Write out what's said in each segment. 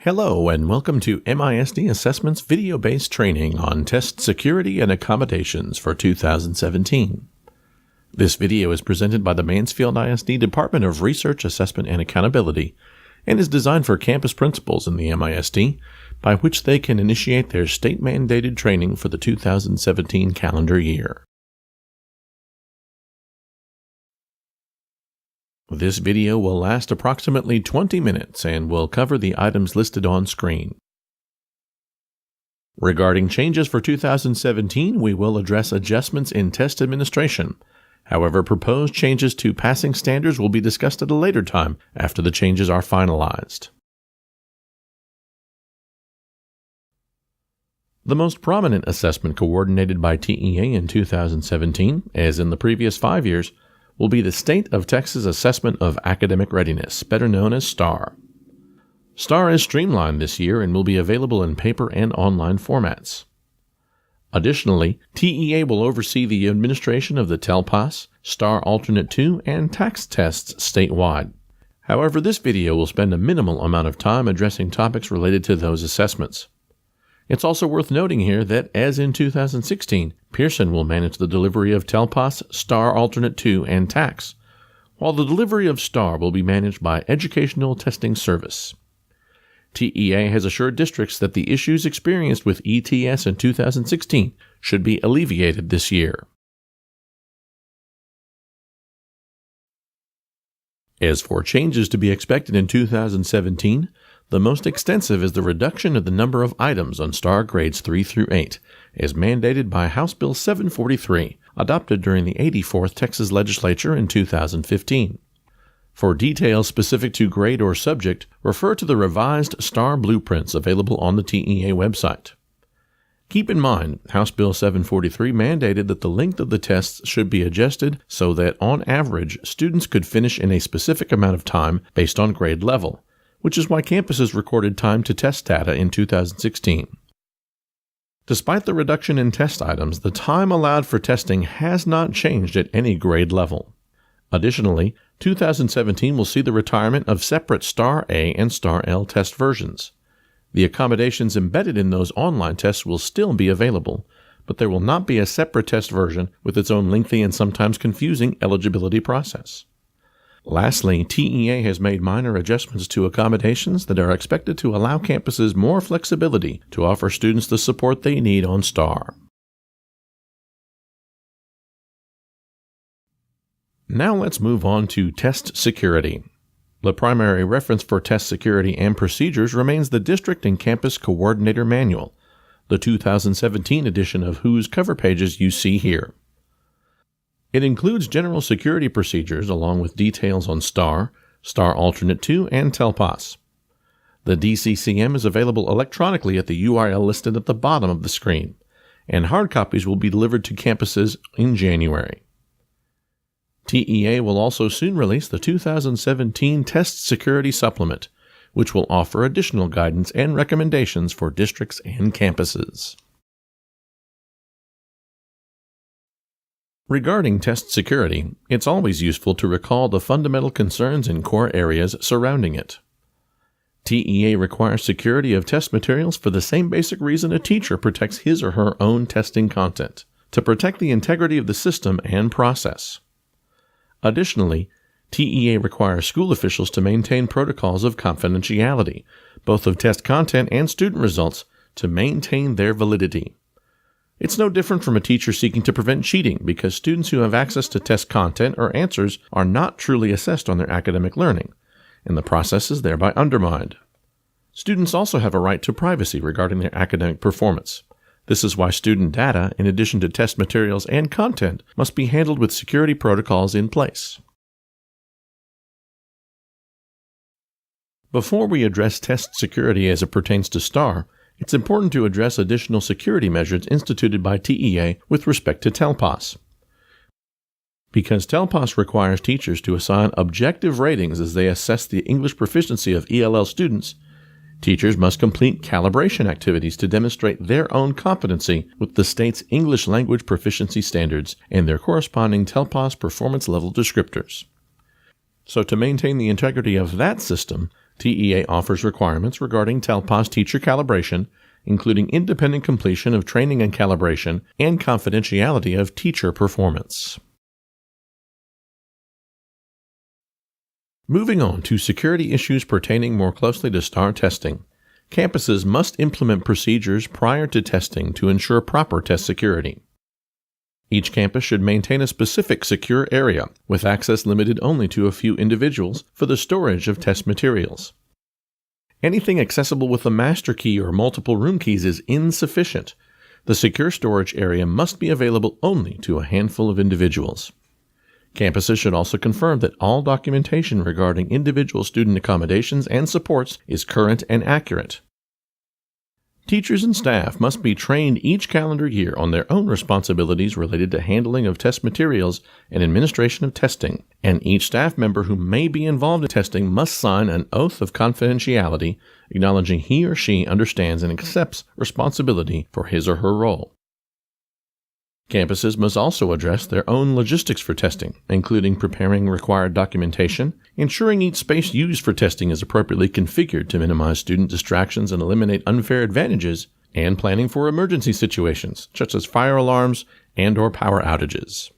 Hello and welcome to MISD Assessment's video-based training on test security and accommodations for 2017. This video is presented by the Mansfield ISD Department of Research, Assessment, and Accountability and is designed for campus principals in the MISD, by which they can initiate their state-mandated training for the 2017 calendar year. This video will last approximately 20 minutes and will cover the items listed on screen. Regarding changes for 2017, we will address adjustments in test administration. However, proposed changes to passing standards will be discussed at a later time after the changes are finalized. The most prominent assessment coordinated by TEA in 2017, as in the previous 5 years, will be the State of Texas Assessment of Academic Readiness, better known as STAR. STAR is streamlined this year and will be available in paper and online formats. Additionally, TEA will oversee the administration of the TELPAS, STAR Alternate 2, and TAX tests statewide. However, this video will spend a minimal amount of time addressing topics related to those assessments. It's also worth noting here that, as in 2016, Pearson will manage the delivery of TELPAS, STAR Alternate 2, and TAX, while the delivery of STAR will be managed by Educational Testing Service. TEA has assured districts that the issues experienced with ETS in 2016 should be alleviated this year. As for changes to be expected in 2017, the most extensive is the reduction of the number of items on STAR grades 3 through 8, as mandated by House Bill 743, adopted during the 84th Texas Legislature in 2015. For details specific to grade or subject, refer to the revised STAR blueprints available on the TEA website. Keep in mind, House Bill 743 mandated that the length of the tests should be adjusted so that, on average, students could finish in a specific amount of time based on grade level, which is why campuses recorded time to test data in 2016. Despite the reduction in test items, the time allowed for testing has not changed at any grade level. Additionally, 2017 will see the retirement of separate STAR A and STAR L test versions. The accommodations embedded in those online tests will still be available, but there will not be a separate test version with its own lengthy and sometimes confusing eligibility process. Lastly, TEA has made minor adjustments to accommodations that are expected to allow campuses more flexibility to offer students the support they need on STAR. Now let's move on to test security. The primary reference for test security and procedures remains the District and Campus Coordinator Manual, the 2017 edition of whose cover pages you see here. It includes general security procedures along with details on STAR, STAR Alternate 2, and TELPAS. The DCCM is available electronically at the URL listed at the bottom of the screen, and hard copies will be delivered to campuses in January. TEA will also soon release the 2017 Test Security Supplement, which will offer additional guidance and recommendations for districts and campuses. Regarding test security, it's always useful to recall the fundamental concerns and core areas surrounding it. TEA requires security of test materials for the same basic reason a teacher protects his or her own testing content, to protect the integrity of the system and process. Additionally, TEA requires school officials to maintain protocols of confidentiality, both of test content and student results, to maintain their validity. It's no different from a teacher seeking to prevent cheating because students who have access to test content or answers are not truly assessed on their academic learning, and the process is thereby undermined. Students also have a right to privacy regarding their academic performance. This is why student data, in addition to test materials and content, must be handled with security protocols in place. Before we address test security as it pertains to STAR, it's important to address additional security measures instituted by TEA with respect to TELPAS. Because TELPAS requires teachers to assign objective ratings as they assess the English proficiency of ELL students, teachers must complete calibration activities to demonstrate their own competency with the state's English language proficiency standards and their corresponding TELPAS performance level descriptors. So to maintain the integrity of that system, TEA offers requirements regarding TELPAS teacher calibration, including independent completion of training and calibration and confidentiality of teacher performance. Moving on to security issues pertaining more closely to STAR testing, campuses must implement procedures prior to testing to ensure proper test security. Each campus should maintain a specific secure area, with access limited only to a few individuals for the storage of test materials. Anything accessible with a master key or multiple room keys is insufficient. The secure storage area must be available only to a handful of individuals. Campuses should also confirm that all documentation regarding individual student accommodations and supports is current and accurate. Teachers and staff must be trained each calendar year on their own responsibilities related to handling of test materials and administration of testing, and each staff member who may be involved in testing must sign an oath of confidentiality, acknowledging he or she understands and accepts responsibility for his or her role. Campuses must also address their own logistics for testing, including preparing required documentation, ensuring each space used for testing is appropriately configured to minimize student distractions and eliminate unfair advantages, and planning for emergency situations, such as fire alarms and/or power outages.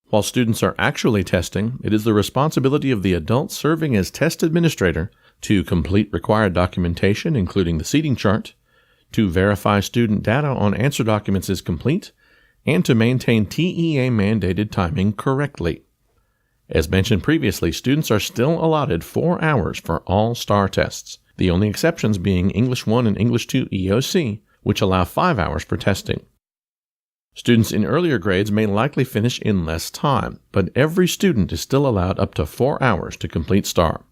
While students are actually testing, it is the responsibility of the adult serving as test administrator to complete required documentation, including the seating chart, to verify student data on answer documents is complete, and to maintain TEA-mandated timing correctly. As mentioned previously, students are still allotted 4 hours for all STAR tests, the only exceptions being English 1 and English 2 EOC, which allow 5 hours for testing. Students in earlier grades may likely finish in less time, but every student is still allowed up to 4 hours to complete STAR.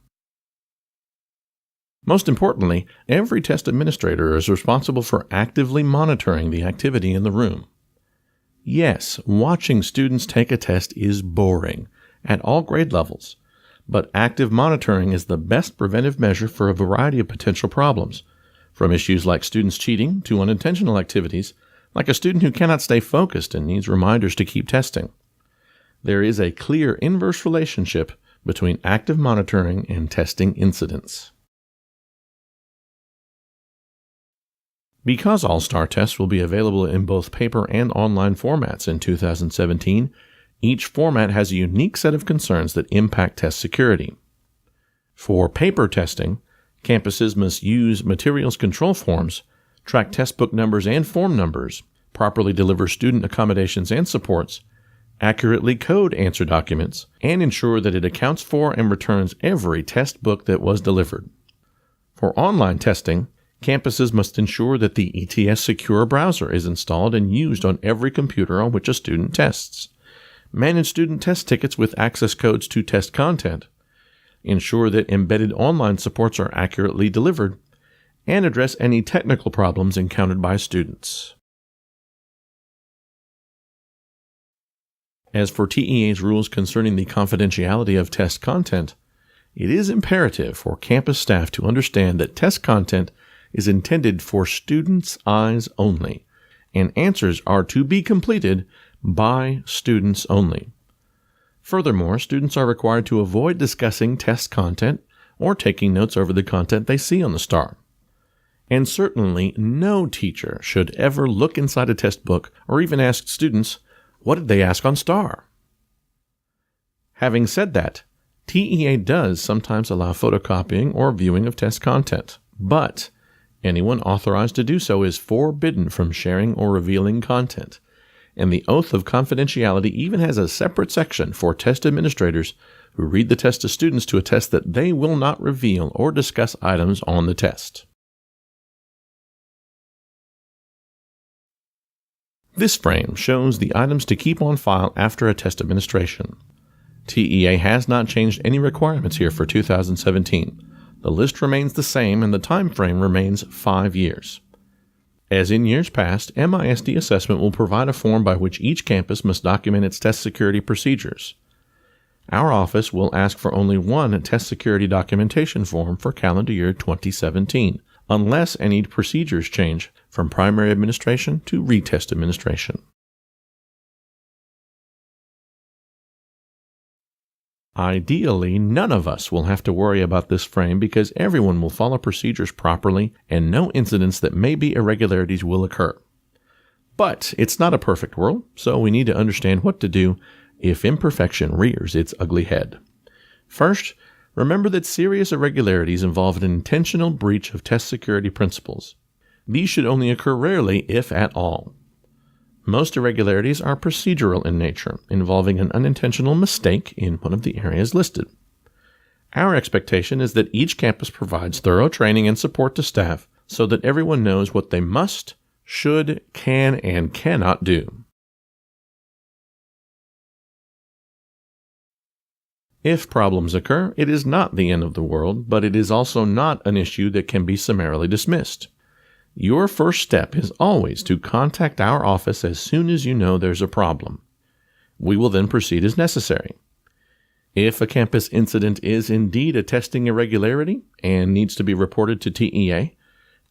Most importantly, every test administrator is responsible for actively monitoring the activity in the room. Yes, watching students take a test is boring at all grade levels, but active monitoring is the best preventive measure for a variety of potential problems, from issues like students cheating to unintentional activities, like a student who cannot stay focused and needs reminders to keep testing. There is a clear inverse relationship between active monitoring and testing incidents. Because all STAR tests will be available in both paper and online formats in 2017, each format has a unique set of concerns that impact test security. For paper testing, campuses must use materials control forms, track test book numbers and form numbers, properly deliver student accommodations and supports, accurately code answer documents, and ensure that it accounts for and returns every test book that was delivered. For online testing, campuses must ensure that the ETS Secure browser is installed and used on every computer on which a student tests, manage student test tickets with access codes to test content, ensure that embedded online supports are accurately delivered, and address any technical problems encountered by students. As for TEA's rules concerning the confidentiality of test content, it is imperative for campus staff to understand that test content is intended for students' eyes only, and answers are to be completed by students only. Furthermore, students are required to avoid discussing test content or taking notes over the content they see on the STAR. And certainly, no teacher should ever look inside a test book or even ask students, what did they ask on STAR? Having said that, TEA does sometimes allow photocopying or viewing of test content, but anyone authorized to do so is forbidden from sharing or revealing content, and the Oath of Confidentiality even has a separate section for test administrators who read the test to students to attest that they will not reveal or discuss items on the test. This frame shows the items to keep on file after a test administration. TEA has not changed any requirements here for 2017. The list remains the same and the time frame remains 5 years. As in years past, MISD assessment will provide a form by which each campus must document its test security procedures. Our office will ask for only one test security documentation form for calendar year 2017, unless any procedures change from primary administration to retest administration. Ideally, none of us will have to worry about this frame because everyone will follow procedures properly and no incidents that may be irregularities will occur. But it's not a perfect world, so we need to understand what to do if imperfection rears its ugly head. First, remember that serious irregularities involve an intentional breach of test security principles. These should only occur rarely, if at all. Most irregularities are procedural in nature, involving an unintentional mistake in one of the areas listed. Our expectation is that each campus provides thorough training and support to staff so that everyone knows what they must, should, can, and cannot do. If problems occur, it is not the end of the world, but it is also not an issue that can be summarily dismissed. Your first step is always to contact our office as soon as you know there's a problem. We will then proceed as necessary. If a campus incident is indeed a testing irregularity and needs to be reported to TEA,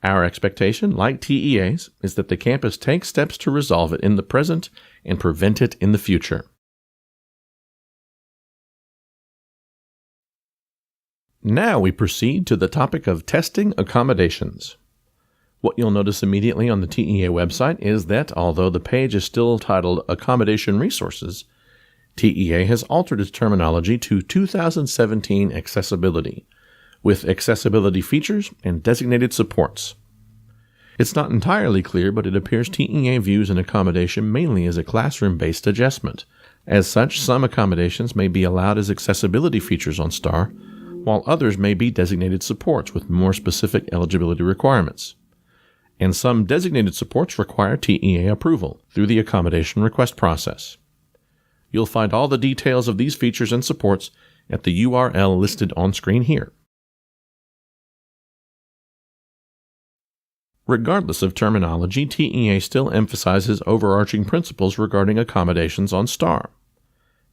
our expectation, like TEA's, is that the campus takes steps to resolve it in the present and prevent it in the future. Now we proceed to the topic of testing accommodations. What you'll notice immediately on the TEA website is that, although the page is still titled Accommodation Resources, TEA has altered its terminology to 2017 Accessibility, with accessibility features and designated supports. It's not entirely clear, but it appears TEA views an accommodation mainly as a classroom-based adjustment. As such, some accommodations may be allowed as accessibility features on STAR, while others may be designated supports with more specific eligibility requirements. And some designated supports require TEA approval through the accommodation request process. You'll find all the details of these features and supports at the URL listed on screen here. Regardless of terminology, TEA still emphasizes overarching principles regarding accommodations on STAR.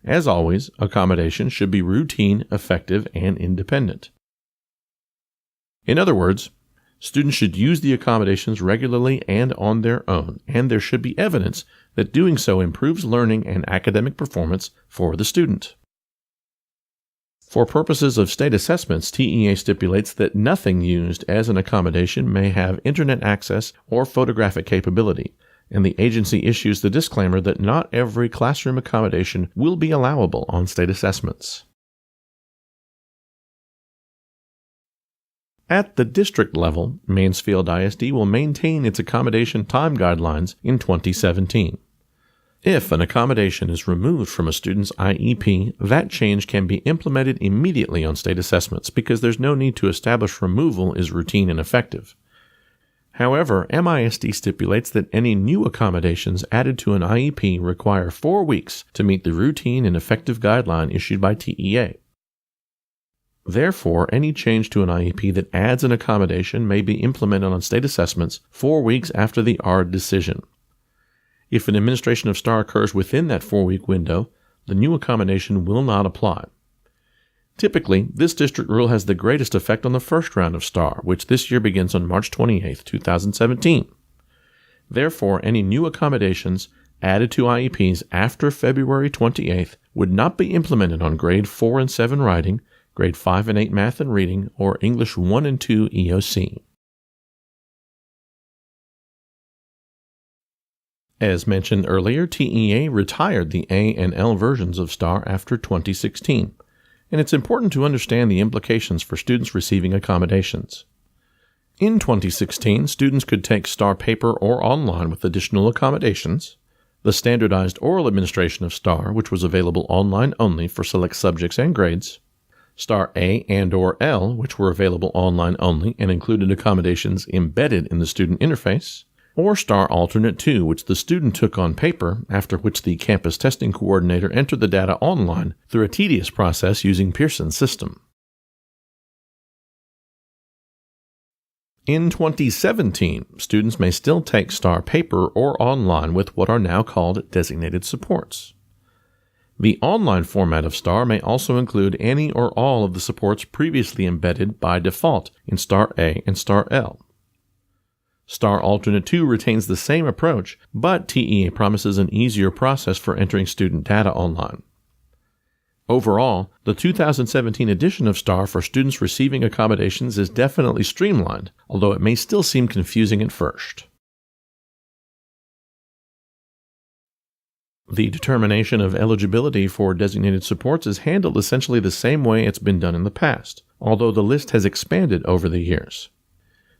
As always, accommodations should be routine, effective, and independent. In other words, students should use the accommodations regularly and on their own, and there should be evidence that doing so improves learning and academic performance for the student. For purposes of state assessments, TEA stipulates that nothing used as an accommodation may have internet access or photographic capability, and the agency issues the disclaimer that not every classroom accommodation will be allowable on state assessments. At the district level, Mansfield ISD will maintain its accommodation time guidelines in 2017. If an accommodation is removed from a student's IEP, that change can be implemented immediately on state assessments because there's no need to establish removal is routine and effective. However, MISD stipulates that any new accommodations added to an IEP require 4 weeks to meet the routine and effective guideline issued by TEA. Therefore, any change to an IEP that adds an accommodation may be implemented on state assessments 4 weeks after the ARD decision. If an administration of STAR occurs within that 4-week window, the new accommodation will not apply. Typically, this district rule has the greatest effect on the first round of STAR, which this year begins on March 28, 2017. Therefore, any new accommodations added to IEPs after February 28th would not be implemented on Grade 4 and 7 writing, Grade 5 and 8 math and reading, or English 1 and 2 EOC. As mentioned earlier, TEA retired the A and L versions of STAR after 2016, and it's important to understand the implications for students receiving accommodations. In 2016, students could take STAR paper or online with additional accommodations, the standardized oral administration of STAR, which was available online only for select subjects and grades, STAR A and/or L, which were available online only and included accommodations embedded in the student interface, or STAR Alternate 2, which the student took on paper, after which the campus testing coordinator entered the data online through a tedious process using Pearson's system. In 2017, students may still take STAR paper or online with what are now called designated supports. The online format of STAR may also include any or all of the supports previously embedded by default in STAR A and STAR L. STAR Alternate 2 retains the same approach, but TEA promises an easier process for entering student data online. Overall, the 2017 edition of STAR for students receiving accommodations is definitely streamlined, although it may still seem confusing at first. The determination of eligibility for designated supports is handled essentially the same way it's been done in the past, although the list has expanded over the years.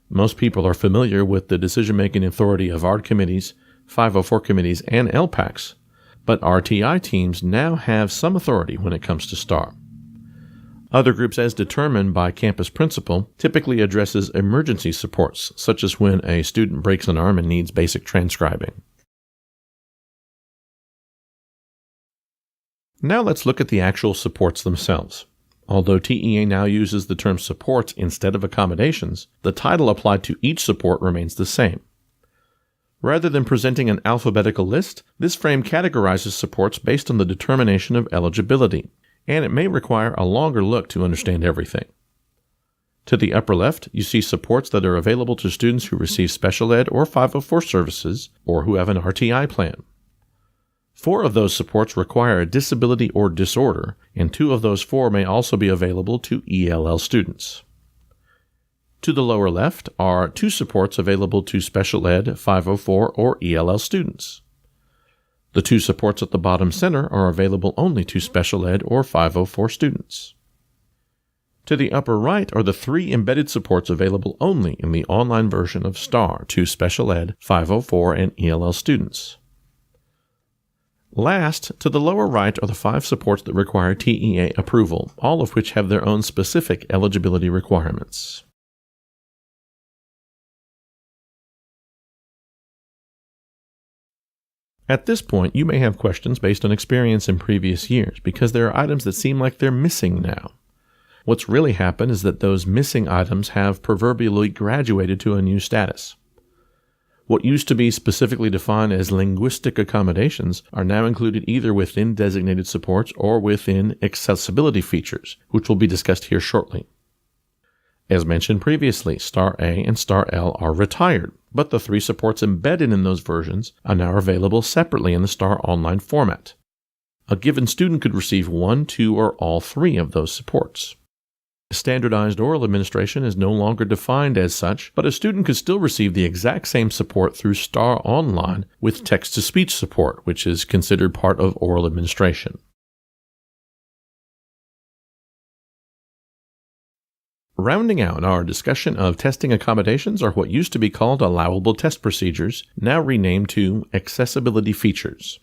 Most people are familiar with the decision-making authority of ARD committees, 504 committees, and LPACs, but RTI teams now have some authority when it comes to STAR. Other groups, as determined by campus principal, typically addresses emergency supports, such as when a student breaks an arm and needs basic transcribing. Now let's look at the actual supports themselves. Although TEA now uses the term supports instead of accommodations, the title applied to each support remains the same. Rather than presenting an alphabetical list, this frame categorizes supports based on the determination of eligibility, and it may require a longer look to understand everything. To the upper left, you see supports that are available to students who receive special ed or 504 services, or who have an RTI plan. 4 of those supports require a disability or disorder, and 2 of those 4 may also be available to ELL students. To the lower left are 2 supports available to special ed, 504, or ELL students. The 2 supports at the bottom center are available only to special ed or 504 students. To the upper right are the 3 embedded supports available only in the online version of STAR to special ed, 504, and ELL students. Last, to the lower right are the 5 supports that require TEA approval, all of which have their own specific eligibility requirements. At this point, you may have questions based on experience in previous years, because there are items that seem like they're missing now. What's really happened is that those missing items have proverbially graduated to a new status. What used to be specifically defined as linguistic accommodations are now included either within designated supports or within accessibility features, which will be discussed here shortly. As mentioned previously, Star A and Star L are retired, but the 3 supports embedded in those versions are now available separately in the Star Online format. A given student could receive 1, 2, or all 3 of those supports. Standardized oral administration is no longer defined as such, but a student could still receive the exact same support through STAR Online with text-to-speech support, which is considered part of oral administration. Rounding out our discussion of testing accommodations are what used to be called allowable test procedures, now renamed to accessibility features.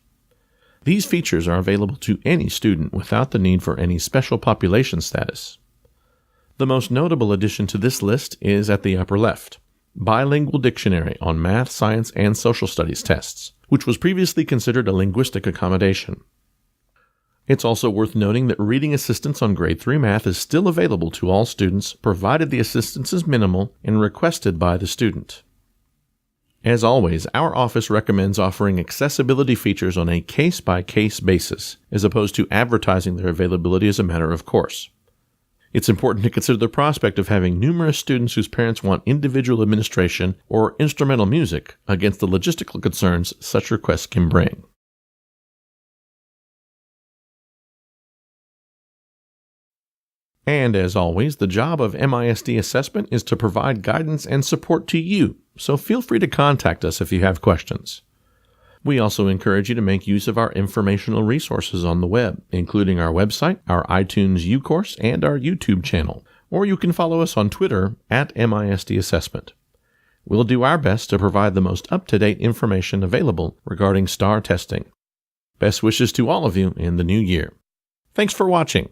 These features are available to any student without the need for any special population status. The most notable addition to this list is at the upper left, Bilingual Dictionary on Math, Science, and Social Studies tests, which was previously considered a linguistic accommodation. It's also worth noting that reading assistance on Grade 3 Math is still available to all students, provided the assistance is minimal and requested by the student. As always, our office recommends offering accessibility features on a case-by-case basis, as opposed to advertising their availability as a matter of course. It's important to consider the prospect of having numerous students whose parents want individual administration or instrumental music against the logistical concerns such requests can bring. And as always, the job of MISD assessment is to provide guidance and support to you, so feel free to contact us if you have questions. We also encourage you to make use of our informational resources on the web, including our website, our iTunes U course, and our YouTube channel, or you can follow us on Twitter at MISD Assessment. We'll do our best to provide the most up-to-date information available regarding STAR testing. Best wishes to all of you in the new year. Thanks for watching.